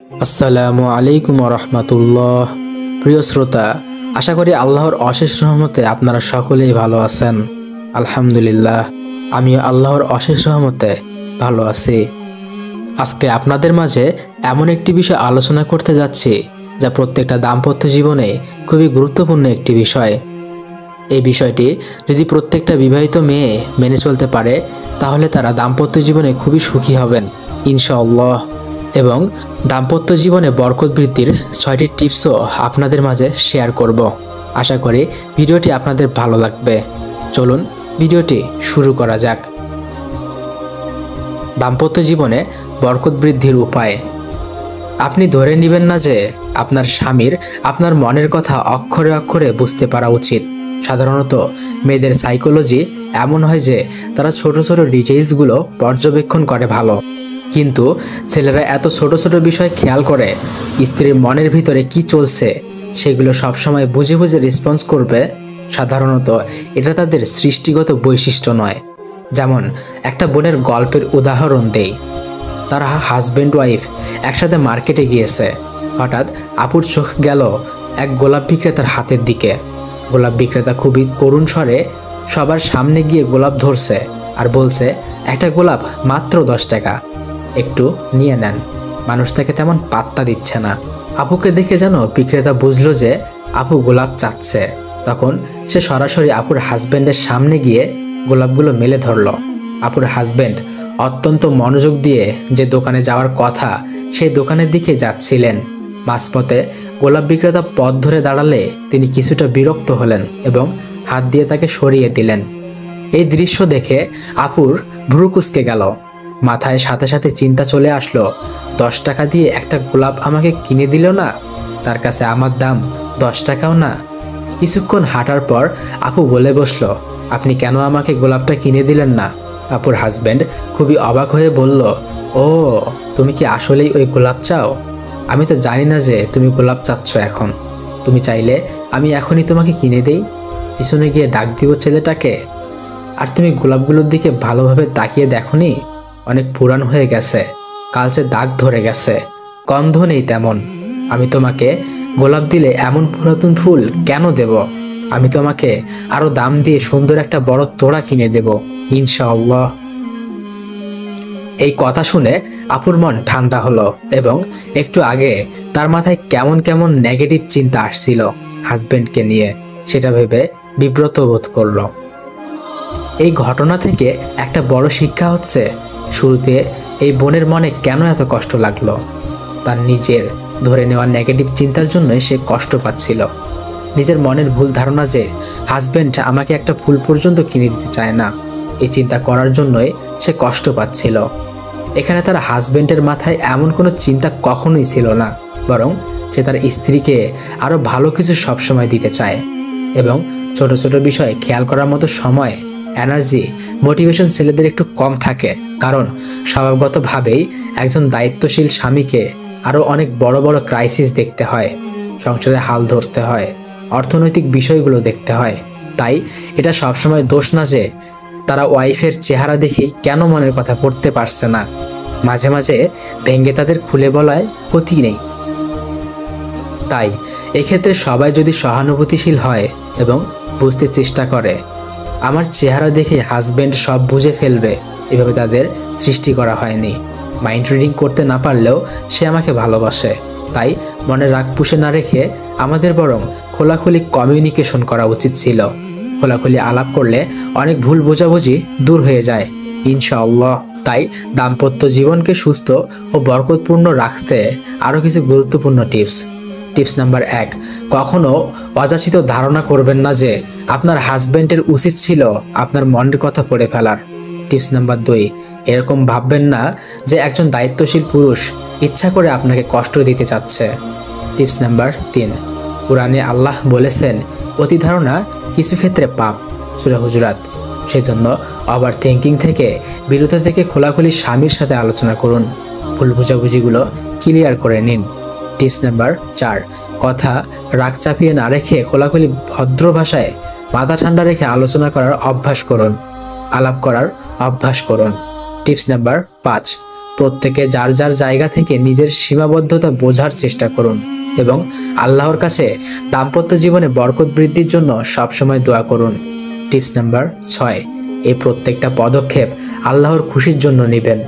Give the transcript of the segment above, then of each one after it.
আসসালামু আলাইকুম রহমতুল্লাহ। প্রিয় শ্রোতা, আশা করি আল্লাহর অশেষ রহমতে আপনারা সকলেই ভালো আছেন। আলহামদুলিল্লাহ, আমিও আল্লাহর অশেষ রহমতে ভালো আছি। আজকে আপনাদের মাঝে এমন একটি বিষয় আলোচনা করতে যাচ্ছি যা প্রত্যেকটা দাম্পত্য জীবনে খুবই গুরুত্বপূর্ণ একটি বিষয়। এই বিষয়টি যদি প্রত্যেকটা বিবাহিত মেয়ে মেনে চলতে পারে তাহলে তারা দাম্পত্য জীবনে খুবই সুখী হবেন ইনশাআল্লাহ। এবং দাম্পত্য জীবনে বরকত বৃদ্ধির 6টি টিপসও আপনাদের মাঝে শেয়ার করব। আশা করি ভিডিওটি আপনাদের ভালো লাগবে। চলুন ভিডিওটি শুরু করা যাক। দাম্পত্য জীবনে বরকত বৃদ্ধির উপায়। আপনি ধরে নেবেন না যে আপনার স্বামীর আপনার মনের কথা অক্ষরে অক্ষরে বুঝতে পারা উচিত। সাধারণত মেয়েদের সাইকোলজি এমন হয় যে তারা ছোট ছোট ডিটেইলসগুলো পর্যবেক্ষণ করে ভালো, কিন্তু ছেলেরা এত ছোট ছোট বিষয় খেয়াল করে স্ত্রীর মনের ভিতরে কি চলছে সেগুলো সবসময় বুঝে বুঝে রেসপন্স করবে। সাধারণত এটা তাদের সৃষ্টিগত বৈশিষ্ট্য নয়। যেমন একটা বোনের গল্পের উদাহরণ দেই। তারা হাজব্যান্ড ওয়াইফ একসাথে মার্কেটে গিয়েছে। হঠাৎ আপুর চোখ গেল এক গোলাপ বিক্রেতার হাতের দিকে। গোলাপ বিক্রেতা খুবই করুণ স্বরে সবার সামনে গিয়ে গোলাপ ধরছে আর বলছে, একটা গোলাপ মাত্র 10 টাকা, একটু নিয়ে নেন। মানুষ তাকে তেমন পাত্তা দিচ্ছে না। আপুকে দেখে যেন বিক্রেতা বুঝলো যে আপু গোলাপ চাচ্ছে। তখন সে সরাসরি আপুর হাজব্যান্ডের সামনে গিয়ে গোলাপগুলো মেলে ধরলো। আপুর হাজব্যান্ড অত্যন্ত মনোযোগ দিয়ে যে দোকানে যাওয়ার কথা সেই দোকানের দিকে যাচ্ছিলেন। মাঝপথে গোলাপ বিক্রেতা পথ ধরে দাঁড়ালে তিনি কিছুটা বিরক্ত হলেন এবং হাত দিয়ে তাকে সরিয়ে দিলেন। এই দৃশ্য দেখে আপুর ভ্রু কুঁচকে গেল। মাথায় সাথে সাথে চিন্তা চলে আসলো, 10 টাকা দিয়ে একটা গোলাপ আমাকে কিনে দিল না, তার কাছে আমার দাম 10 টাকাও না। কিছুক্ষণ হাঁটার পর আপু বলে বসলো, আপনি কেন আমাকে গোলাপটা কিনে দিলেন না? আপুর হাজব্যান্ড খুবই অবাক হয়ে বলল, ও তুমি কি আসলেই ওই গোলাপ চাও? আমি তো জানি না যে তুমি গোলাপ চাচ্ছ। এখন তুমি চাইলে আমি এখনই তোমাকে কিনে দেই। পিছনে গিয়ে ডাক দিব ছেলেটাকে। আর তুমি গোলাপগুলোর দিকে ভালোভাবে তাকিয়ে দেখোনি? অনেক পুরান হয়ে গেছে, কালচে দাগ ধরে গেছে, গন্ধ নেই তেমন। আমি তোমাকে গোলাপ দিলে এমন পুরাতন ফুল কেন দেব? আমি তোমাকে আরো দাম দিয়ে সুন্দর একটা বড় তোড়া কিনে দেব ইনশাআল্লাহ। এই কথা শুনে আপুর মন ঠান্ডা হলো এবং একটু আগে তার মাথায় কেমন কেমন নেগেটিভ চিন্তা আসছিল হাজবেন্ডকে নিয়ে, সেটা ভেবে বিব্রত বোধ করলো। এই ঘটনা থেকে একটা বড় শিক্ষা হচ্ছে, শুরুতে এই বোনের মনে কেন এত কষ্ট লাগলো। তার নিজের ধরে নেওয়া নেগেটিভ চিন্তার জন্য সে কষ্ট পাচ্ছিল। নিজের মনের ভুল ধারণা যে হাজবেন্ড আমাকে একটা ফুল পর্যন্ত কিনে দিতে চায় না, এই চিন্তা করার জন্যই সে কষ্ট পাচ্ছিল। এখানে তার হাজবেন্ডের মাথায় এমন কোনো চিন্তা কখনোই ছিল না, বরং সে তার স্ত্রীকে আরও ভালো কিছু সবসময় দিতে চায়। এবং ছোট ছোট বিষয় খেয়াল করার মতো সময়, এনার্জি, মোটিভেশন ছেলেদের একটু কম থাকে, কারণ স্বভাবগতভাবেই একজন দায়িত্বশীল স্বামীকে আরও অনেক বড় বড় ক্রাইসিস দেখতে হয়, সংসারে হাল ধরতে হয়, অর্থনৈতিক বিষয়গুলো দেখতে হয়। তাই এটা সবসময় দোষ না যে তারা ওয়াইফের চেহারা দেখেই কেন মনের কথা পড়তে পারছে না। মাঝে মাঝে ভেঙে তাদের খুলে বলায় ক্ষতি নেই। তাই এক্ষেত্রে সবাই যদি সহানুভূতিশীল হয় এবং বুঝতে চেষ্টা করে, আমার চেহারা দেখে হাজবেন্ড সব বুঝে ফেলবে, এভাবে তাদের সৃষ্টি করা হয়নি। মাইন্ড রিডিং করতে না পারলেও সে আমাকে ভালোবাসে। তাই মনে রাগ পুষে না রেখে আমাদের বরং খোলাখুলি কমিউনিকেশন করা উচিত ছিল। খোলাখুলি আলাপ করলে অনেক ভুল বোঝাবুঝি দূর হয়ে যায় ইনশাআল্লাহ। তাই দাম্পত্য জীবনকে সুস্থ ও বরকতপূর্ণ রাখতে আরও কিছু গুরুত্বপূর্ণ টিপস নাম্বার 1, কখনো অযাচিত ধারণা করবেন না যে আপনার হাজবেন্ডের উচিত ছিল আপনার মনের কথা পড়ে ফেলার। টিপস নাম্বার 2, এরকম ভাববেন না যে একজন দায়িত্বশীল পুরুষ ইচ্ছা করে আপনাকে কষ্ট দিতে চাচ্ছে। টিপস নাম্বার 3, কুরআনে আল্লাহ বলেছেন অতি ধারণা কিছু ক্ষেত্রে পাপ, সূরা হুজুরাত। সেজন্য ওভার থিঙ্কিং থেকে বিরত থেকে খোলাখুলি স্বামীর সাথে আলোচনা করুন, ভুল বোঝাবুঝিগুলো ক্লিয়ার করে নিন। টিপস নাম্বার 4, কথা রাগ চাপিয়ে না রেখে খোলাখুলি ভদ্র ভাষায় মাথা ঠান্ডা রেখে আলোচনা করার অভ্যাস করুন, আলাপ করার অভ্যাস করুন। টিপস নাম্বার 5, প্রত্যেকে যার যার জায়গা থেকে নিজের সীমাবদ্ধতা বোঝার চেষ্টা করুন এবং আল্লাহর কাছে দাম্পত্য জীবনে বরকত বৃদ্ধির জন্য সবসময় দোয়া করুন। টিপস নাম্বার 6, এই প্রত্যেকটা পদক্ষেপ আল্লাহর খুশির জন্য নেবেন।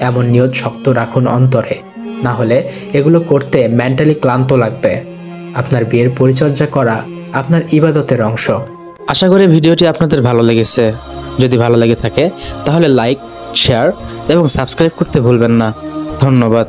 এমন নিয়ত শক্ত রাখুন অন্তরে, না হলে এগুলো করতে মেন্টালি ক্লান্ত লাগবে। আপনার বিয়ের পরিচর্যা করা আপনার ইবাদতের অংশ। আশা করি ভিডিওটি আপনাদের ভালো লেগেছে। যদি ভালো লেগে থাকে তাহলে লাইক, শেয়ার এবং সাবস্ক্রাইব করতে ভুলবেন না। ধন্যবাদ।